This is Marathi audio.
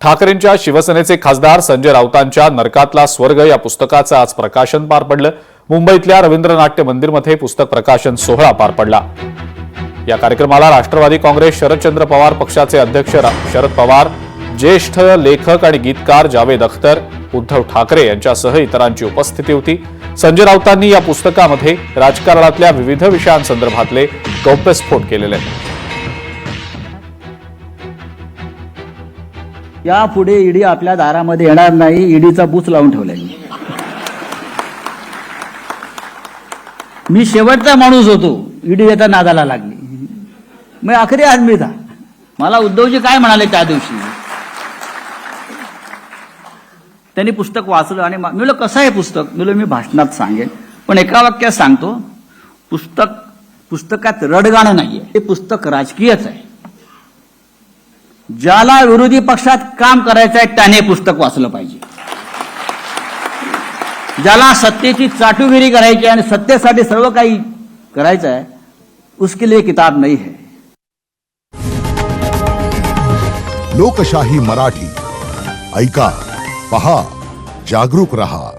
ठाकरेंच्या शिवसेनेचे खासदार संजय राऊतांच्या नरकातला स्वर्ग या पुस्तकाचं आज प्रकाशन पार पडलं। मुंबईतल्या रवींद्र नाट्य मंदिरमध्ये पुस्तक प्रकाशन सोहळा पार पडला। या कार्यक्रमाला राष्ट्रवादी काँग्रेस शरदचंद्र पवार पक्षाचे अध्यक्ष शरद पवार, ज्येष्ठ लेखक आणि गीतकार जावेद अख्तर, उद्धव ठाकरे यांच्यासह इतरांची उपस्थिती होती। संजय राऊतांनी या पुस्तकामध्ये राजकारणातल्या विविध विषयांसंदर्भातले गौप्यस्फोट केलेले आहेत। यापुढे ईडी आपल्या दारामध्ये येणार नाही, ईडीचा बूच लावून ठेवलाय। मी शेवटचा माणूस होतो, ईडी येता नादाला लागली। मी आखरी आदमी था। मला उद्धवजी काय म्हणाले त्या दिवशी, त्यांनी पुस्तक वाचलं आणि मी म्हणलं कसं आहे पुस्तक, मी भाषणात सांगेन पण एका वाक्यात सांगतो, पुस्तकात रडगाणं नाहीये, हे पुस्तक राजकीयच आहे। ज्याला विरोधी पक्षात काम करायचं आहे त्याने पुस्तक वाचलं पाहिजे। ज्याला सत्तेची चाटुगिरी करायची आणि सत्तेसाठी सर्व काही करायचं आहे, उसके लिए किताब नहीं है। लोकशाही मराठी ऐका, पहा, जागरूक रहा।